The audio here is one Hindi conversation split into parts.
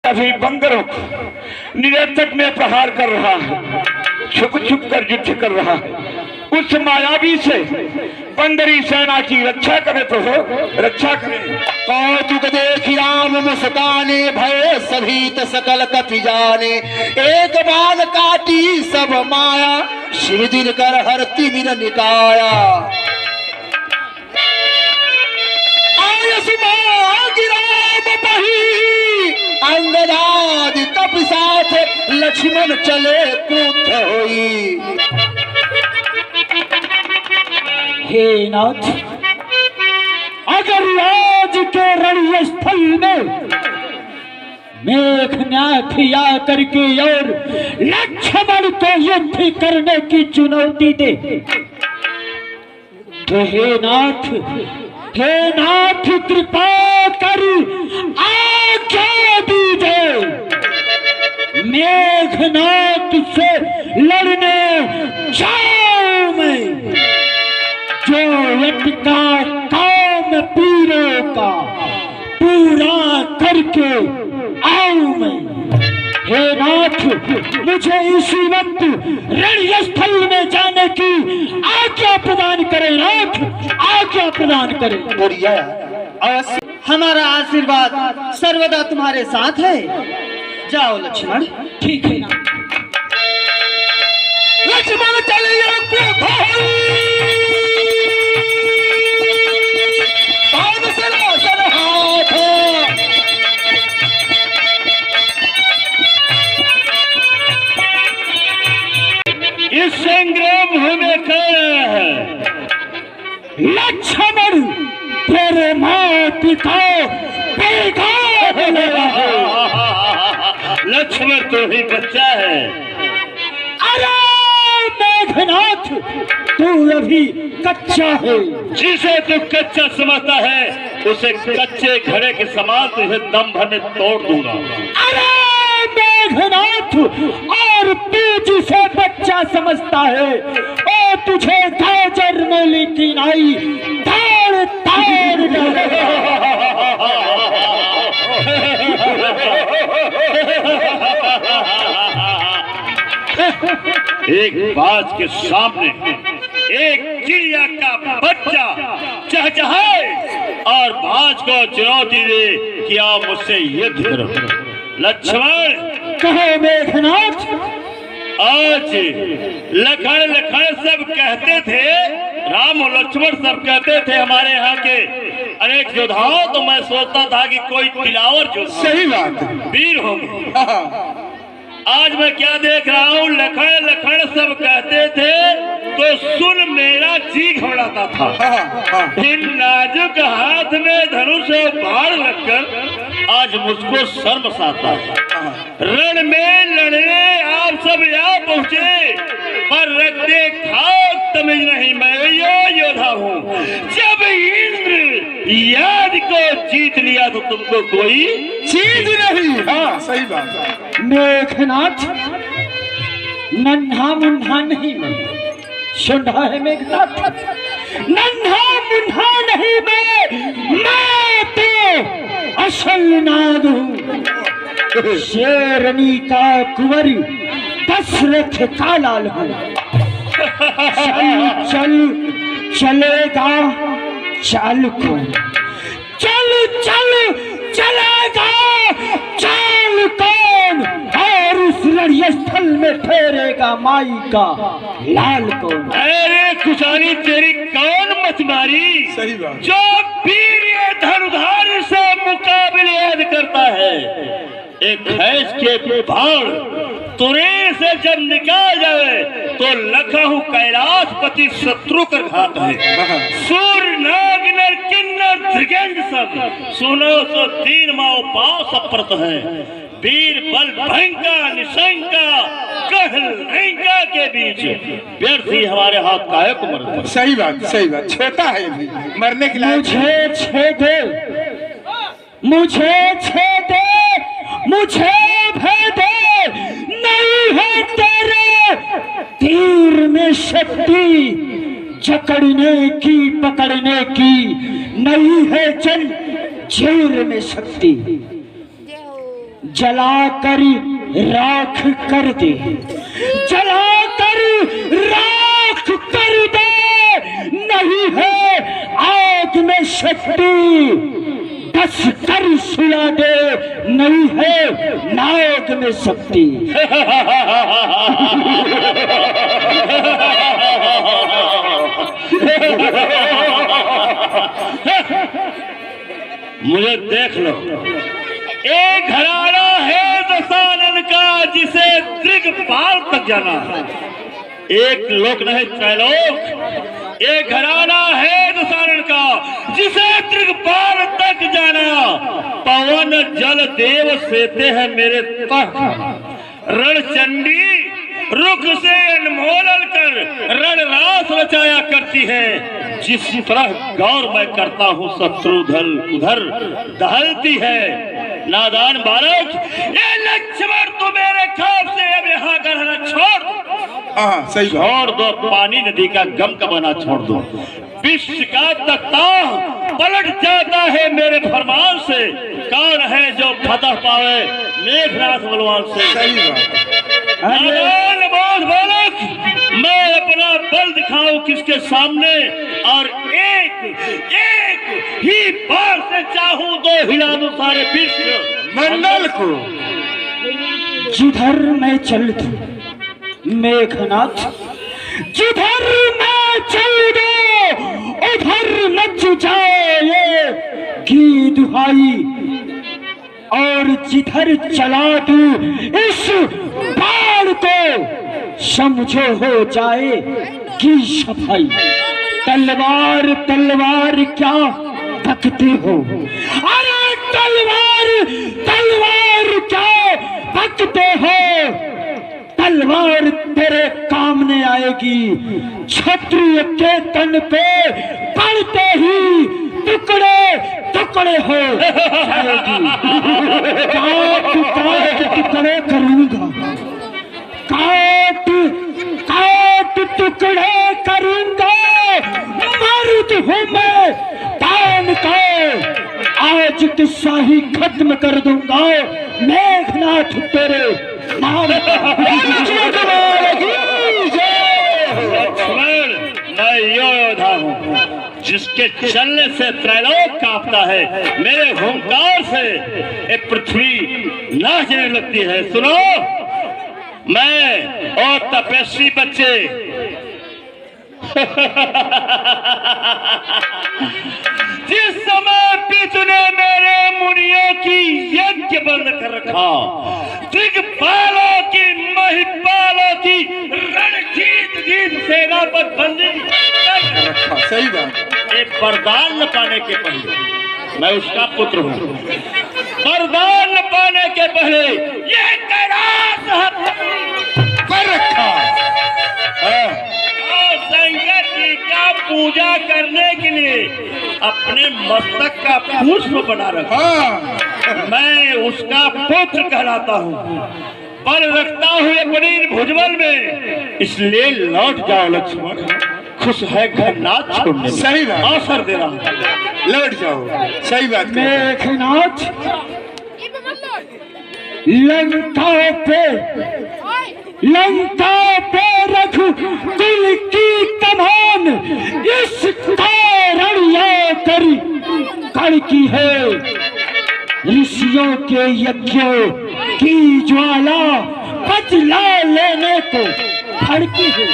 अभी बंदरों को निरंतर में प्रहार कर रहा है, छुप छुप कर युद्ध कर रहा है। उस मायावी से बंदरी सेना की रक्षा करे तो हो रक्षा करे। कौतुक देख राम मुस्काने, भय सभीत सकल कपि जाने। एक बाण काटी सब माया, शिव दिन कर हर तिमिर निकाया। आयस माग राम बही, अंगदादि कपि साथ, लक्ष्मण चले क्रुद्ध होई। हे नाथ, अगर आज के रणस्थल में मेघनाथ आ करके और लक्ष्मण को युद्ध करने की चुनौती दे, तो हे नाथ कृपा कर आज्ञा दीजिए, मेघनाथ से लड़ने जाऊं मैं। जो यज्ञ का काम पीरों का पूरा करके आऊं मैं। हे नाथ, मुझे इसी वक्त रणस्थल में जाने की आज्ञा प्रदान करें। नाथ, आज्ञा प्रदान करें। हमारा आशीर्वाद सर्वदा तुम्हारे साथ है। जाओ लक्ष्मण। ठीक है नाथ। लक्ष्मण चलिए इस संग्राम हमें कर लक्ष्मण तेरे माँ पिता लक्ष्मण तो ही बच्चा है। अरे मेघनाथ, तू अभी कच्चा है। जिसे तू कच्चा समझता है उसे कच्चे घड़े के समान तुझे दम भर में तोड़ दूंगा। अरे मेघनाथ, और तू जिसे बच्चा समझता है ओ तुझे गाजर मूली की नाई ताड़ ताड़ एक बाज के सामने एक चिड़िया का बच्चा चहचहाए और बाज को चुनौती दे कि आप मुझसे युद्ध करो। लक्ष्मण कहो मेघनाथ। आज लखन सब कहते थे, राम और लक्ष्मण सब कहते थे हमारे यहाँ के अनेक योद्धाओं, तो मैं सोचता था कि कोई तिलावर जो सही बात वीर होंगे। आज मैं क्या देख रहा हूँ, लखन सब कहते थे तो सुन मेरा जी घबराता था। इन नाजुक हाथ में धनुष और बाण रखकर आज मुझको शर्म आता है। रण में लड़ने आप सब यहाँ पहुँचे, पर रखते खाक तमीज नहीं। मैं योद्धा हूँ। जब इंद्र याद को जीत लिया तो तुमको कोई चीज नहीं। हाँ सही बात। मेघनाथ, नन्हा मुन्हा नहीं मैं, सुना है मेघनाथ, नन्हा मुन्हा नहीं मैं तो असल नाग हूँ। शेरनी का कुंवर दशरथ का लाल हूँ। चल चलेगा चाल को, चलेगा चाल कौन, और उस रणस्थल में ठहरेगा माई का लाल कौन। अरे कुशानी, तेरी कौन मत मारी। सही बात। जो वीर धनुधार से मुकाबले याद करता है, एक भैंस के बाण तुरे से जब निकाल जाए तो लखहु कैलाशपति शत्रु कर घात है। सूर्य नाग नर किन्नर धृगेंद्र सब सुनो सो तीन माओ पाव सप्रत है। वीर बल भयंका निशंका कहलंका के बीच व्यर्थ ही हमारे हाथ काहे को मरता। सही बात सही बात। छोटा है भी, मरने के लिए। मुझे छेदे, मुझे छेदे, मुझे भेदे, नहीं है तेरे तीर में शक्ति, जकड़ने की पकड़ने की नहीं है जंजीर में शक्ति। जलाकर राख कर दे, जलाकर राख कर दे। नहीं है आग में शक्ति, कस कर सुला दे। नहीं है नाग में शक्ति। मुझे देख लो, एक घराना है दशानन का जिसे दिग्पाल तक जाना है। एक लोक नहीं त्रैलोक, एक घराना है दशानन का जिसे दिग्पाल तक जाना। पवन जल देव सेते हैं मेरे तख्त, रणचंडी रुख से अनमोल कर रणरास रचाया करती है। जिस तरह गौर मैं करता हूँ शत्रु उधर दहलती है। नादान बालक, ये लक्ष्मण तो मेरे खौफ से अब यहाँ का रहना छोड़ दो। सही छोड़ दो, पानी नदी का गम का बना छोड़ दो। विश्व का तख्ता पलट जाता है मेरे फरमान से। कौन है जो फतह पावे मेघनाथ बलवान से। सही बात। बालक, मैं अपना बल दिखाऊं किसके सामने, और एक ही बार से चाहूं तो हिला दूं सारे विश्व मंडल को। जिधर मैं चल दूं मेघनाथ, जिधर मैं चल दूं उधर मच जाए की दुहाई। और जिधर चला दूं इस बाण को समझो हो जाए की सफाई। तलवार तलवार क्या तकते हो, अरे तलवार तलवार क्या तकते हो। तलवार तेरे काम में आएगी, क्षत्रिय के तन पे पड़ते ही टुकड़े टुकड़े हो जाएगी। काट काट टुकड़े करूंगा, काट काट टुकड़े करूंगा। मर्द हूं मैं तान का, आज किस्सा ही खत्म कर दूंगा। मेघनाथ तेरे नाम। मैं योद्धा हूँ जिसके चलने से त्रैलोक कांपता है। मेरे हुंकार से ये पृथ्वी नाचने लगती है। सुनो, मैं और तपस्वी बच्चे जिस समय पितु ने मेरे मुनियों की यज्ञ बंद कर रखा, दिग्पालों की महिपालों की रणजीत सेना पर बंदी कर रखा। सही बात। एक वरदान न पाने के पहले, मैं उसका पुत्र हूँ, वरदान न पाने के पहले ये कैलाश कर रखा। शंकर जी का पूजा करने के लिए अपने मस्तक का पुष्प बना रखा। मैं उसका पुत्र कहलाता हूँ, बल रखता हूँ अपनी भुजबल में। इसलिए लौट जाओ लक्ष्मण, खुश है घरनाथ छोड़ने। सही बात। अवसर दे रहा हूँ, लौट जाओ। सही बात। मेघनाथ, लंका पे रख दिल की कमान, इस कारण ये करी कड़की है। ऋषियों के यज्ञों की ज्वाला बदला लेने को भड़की है।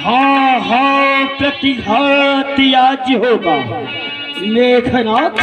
हाँ हाँ प्रतिघात आज होगा मेघनाथ।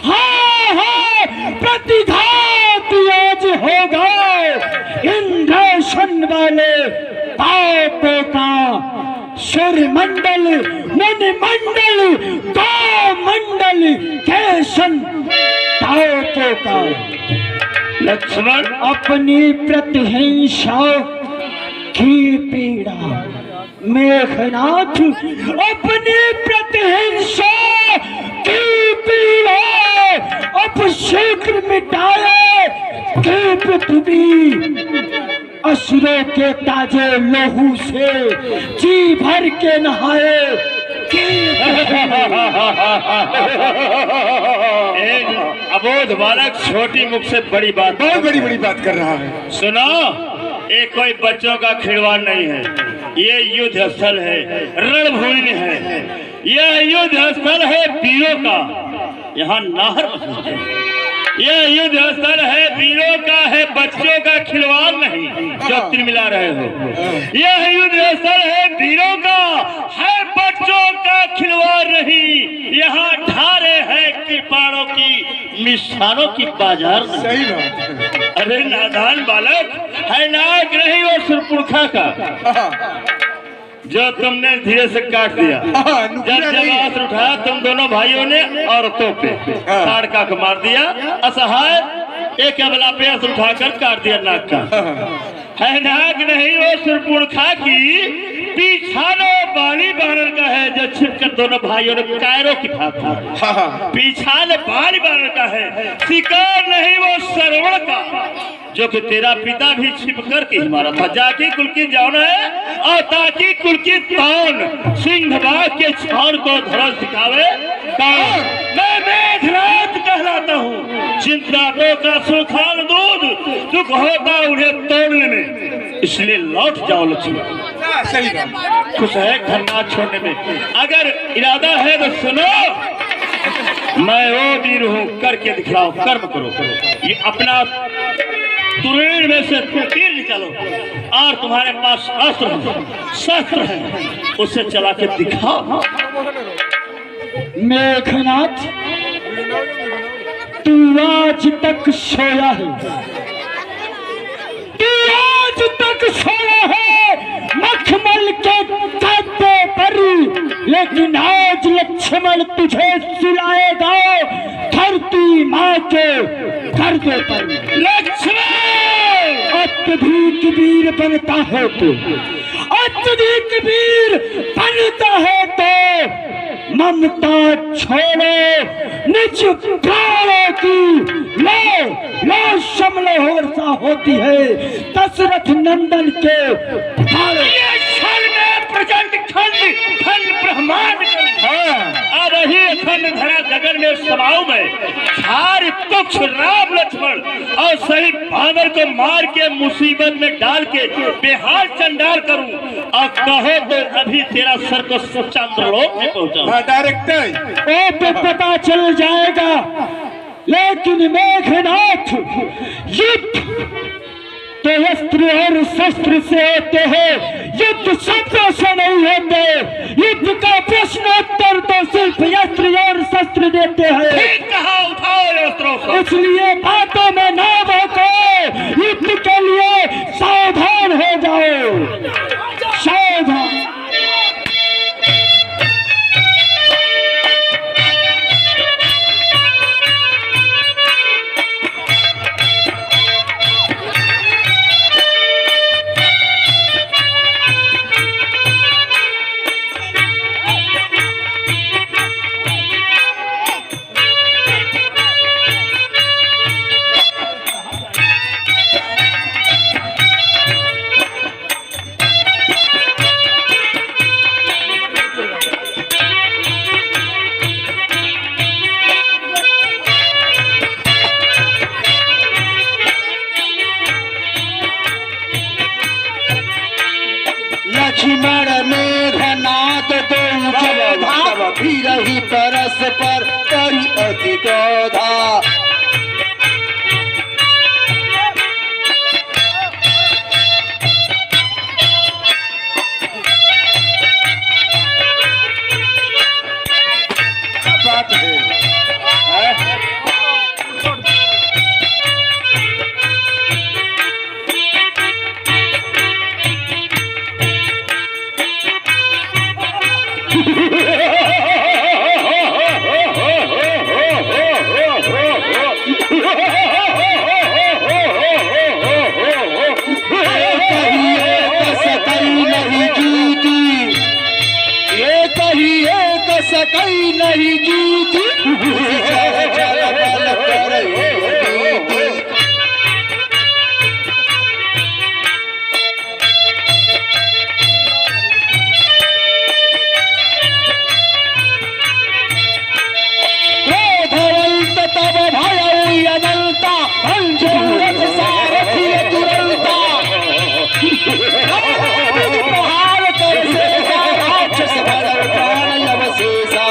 हाँ हाँ प्रतिघात आज होगा। इंद्रासन वाले पापों का सूर्यमंडल मुनिमंडल गौमंडल केशन पापों का। लक्ष्मण, अपनी प्रतिहिंसा की पीड़ा मेघनाथ, अपनी प्रतिहिंसा की पीड़ा अब शीघ्र मिटाए कि पृथ्वी असुरों के ताजे लहू से जी भर के नहाए। अबोध बालक छोटी मुख से बड़ी बात, बहुत बड़ी बड़ी बात कर रहा है। सुनो, ये कोई बच्चों का खिलवाड़ नहीं है, ये युद्ध स्थल है, रणभूमि है, यह युद्ध स्थल है वीरों का। यहाँ नाहर मौजूद है, यह युद्ध स्थल है वीरों का है, बच्चों का खिलवाड़ नहीं जो तुम मिला रहे हो। यह युद्ध स्थल है वीरों का है, बच्चों का खिलवाड़ नहीं। यहाँ ढारे है कृपाणों की, मिष्ठानों की बाजार नहीं। सही बात है। अरे नादान बालक, है नाक नहीं वो सुरपुरखा का जो तुमने धीरे से काट दिया। जब आंसू उठाया तुम दोनों भाइयों ने औरतों पे ताड़का को मार दिया, असहाय एक अबला पे आंसू उठाकर काट दिया नाक का। है नाक नहीं वो सुरपुरखा की, पीछानो बाली बानर का है जो छिपकर दोनों भाइयों ने कायरों की था। पीछान बाली बानर का है, शिकार नहीं वो सरवण का जो कि तेरा पिता भी छिप कर के ही मारा था। जाकी कुल की जान है और ताकि कुल की तान, सिंह बाग के छान को धरस दिखावे कौन? मैं मेघनाथ कहलाता हूँ, चिंताओं का सुखान दूध, दुख होता उन्हें तोड़ने में, इसलिए लौट जाओ लक्ष्मण। सही बात। खुश है घर ना छोड़ने में, अगर इरादा है तो सुनो, मैं वो वीर हूँ, करके दिखलाओ, कर्म करो। ये अपना तुरीन में से तीर निकालो और तुम्हारे पास अस्त्र है, शस्त्र है, उसे चला के दिखाओ। मेघनाथ, तू आज तक सोया है, तू आज तक सोया है मखमल के गद्दे पर, लेकिन आज लक्ष्मण तुझे सुलाएगा धरती माँ के गर्दे पर। लक्ष्मण, अत्यधिक वीर बनता है तो, अत्यधिक वीर बनता है तो ममता छोड़ो, निज प्राणों की लो शमलो वर्षा होती है दशरथ नंदन के प्रचंड खंड ब्रह्मांड अब ही खंड धरा गगन में समाओ में सारे तुक्ष राम लक्ष्मण और सही बानर को मार के मुसीबत में डाल के बेहाल चंडाल करूं और कहो तो अभी तेरा सर को चंद्रलोक में पहुंचाऊं। डायरेक्टर ओ पे पता चल जाएगा, लेकिन मेघनाथ युद्ध तो अस्त्र और शस्त्र से होते हैं, युद्ध शस्त्रों से नहीं होते। युद्ध का प्रश्नोत्तर तो सिर्फ अस्त्र और शस्त्र देते हैं। इसलिए बातों में ना बहको, युद्ध के लिए सावधान हो जाओ, सावधान। लक्ष्मण मेघनाथ दो फिर ही परस पर करी अति क्रोधा। बात है सकई नहीं जीती तब भय पंजोरथ सारथी दुरंता प्रहार कर शेषा राक्षस भर प्राण अवशेषा।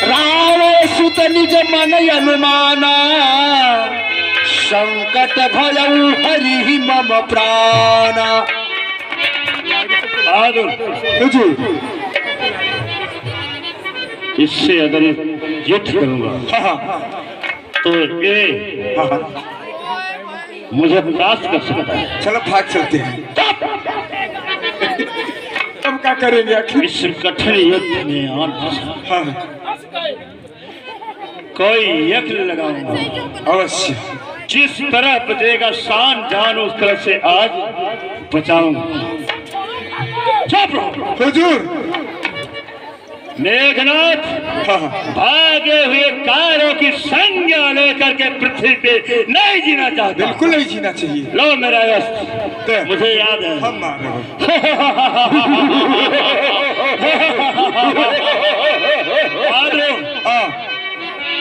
राम सुत निज मन अनुमाना संकट भयउ हरि मम प्राणा। बहादुर, इससे अगर युद्ध करूंगा तो ये मुझे प्राप्त कर सकता है। चलो भाग चलते हैं। अब क्या करेंगे आखिर? इस कठिन युद्ध में आज कोई यज्ञ लगाऊंगा, अवश्य। जिस तरह बचेगा शान जान उस तरह से आज बचाऊंगा। चुप रहो। हुजूर। मेघनाथ भागे हुए कायरों की संज्ञा लेकर के पृथ्वी पे नहीं जीना चाहता। बिल्कुल नहीं जीना चाहिए। लो मेरा अस्त्र, मुझे याद है। हम मारो।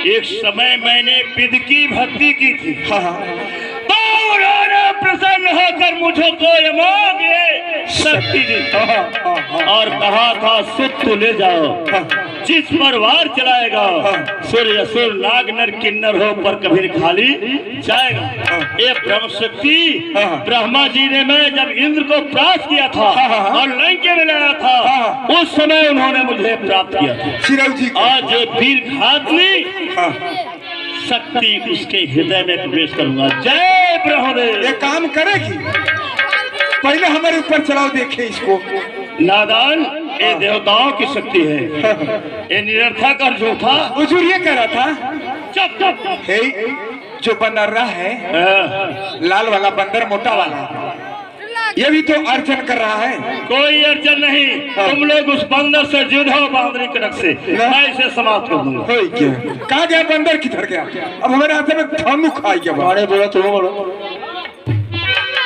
एक समय मैंने बिदकी भक्ति की थी, तो उन्होंने प्रसन्न होकर मुझको मांगे शक्ति दी और कहा था सुत ले जाओ, जिस पर वार चलाएगा सूर्य असुर नाग नर किन्नर हो पर कभी खाली जाएगा। ये ब्रह्म शक्ति ब्रह्मा जी ने मैं जब इंद्र को प्राप्त किया था और लंके में लाया था, उस समय उन्होंने मुझे प्राप्त किया था। चिरव जी आज वीर घातनी शक्ति उसके हृदय में प्रवेश करूंगा। जय ब्रह्मदेव। ये काम करेगी? पहले हमारे ऊपर चलाओ, देखे इसको। नादान, ये देवताओं की शक्ति है, ये निरर्थक और झूठा। हुजूर ये कह रहा था, चुप चुप। हे जो बंदर रहा है, लाल वाला बंदर, मोटा वाला, ये भी तो अर्चन कर रहा है। कोई अर्चन नहीं, तुम लोग उस बंदर से जुड़ो बांदरी कड़क से, मैं इसे समाप्त कर दूंगा। कहाँ गया बंदर, किधर गया? अब हमारे हाथ में थानू खाई गया। बोलो तुम बोलो।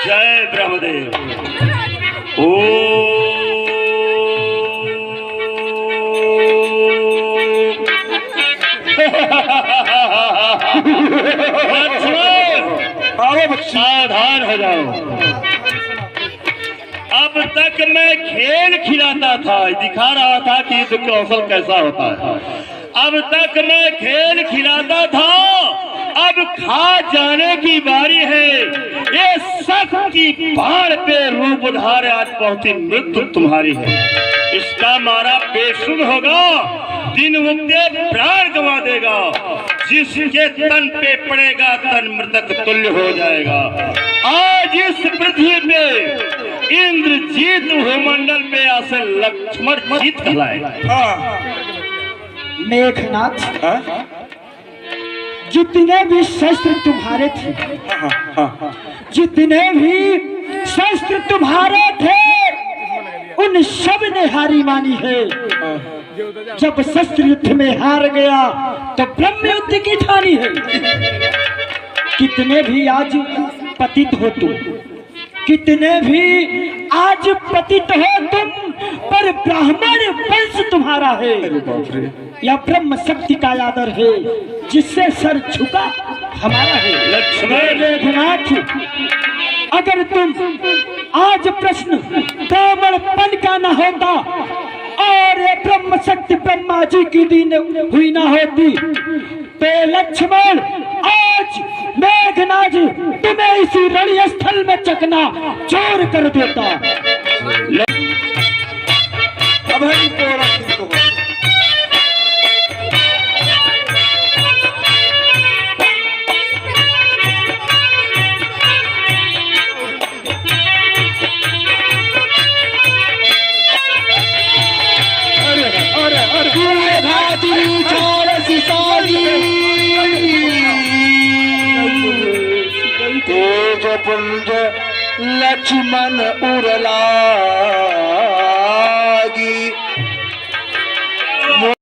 जय ब्रह्मदेव। ओ सावधान हो जाओ। अब तक मैं खेल खिलाता था, दिखा रहा था कि युद्ध कौशल कैसा होता है। अब तक मैं खेल खिलाता था, अब खा जाने की बारी है। ये शक्ति पहाड़ पे रूप धारे आज पहुंची, मृत्यु तुम्हारी है। इसका मारा बेसुध होगा, दिन उगते प्राण गंवा देगा। जिसके तन पे पड़ेगा तन मृतक तुल्य हो जाएगा। आज इस पृथ्वी पे इंद्रजीत भूमंडल पे आसे लक्ष्मण जीत कहलाएगा। मेघनाथ, जितने भी शस्त्र तुम्हारे थे, जितने भी शस्त्र तुम्हारे थे, उन सब ने हारी मानी है। जब शस्त्र युद्ध में हार गया तो ब्रह्म युद्ध की ठानी है। कितने भी आज पतित हो तुम, कितने भी आज पतित हो तुम, पर ब्राह्मण वंश तुम्हारा है। या ब्रह्म शक्ति का आदर है, जिससे सर झुका हमारा है। लक्ष्मण मेघनाथ, अगर तुम आज प्रश्न ब्राह्मण पन का न होता और ये ब्रह्म शक्ति ब्रह्मा जी की दीन हुई ना होती, तो लक्ष्मण आज मेघनाथ तुम्हें इसी रणस्थल में चकना चोर कर देता। अब तेज पुंज लक्ष्मण उरला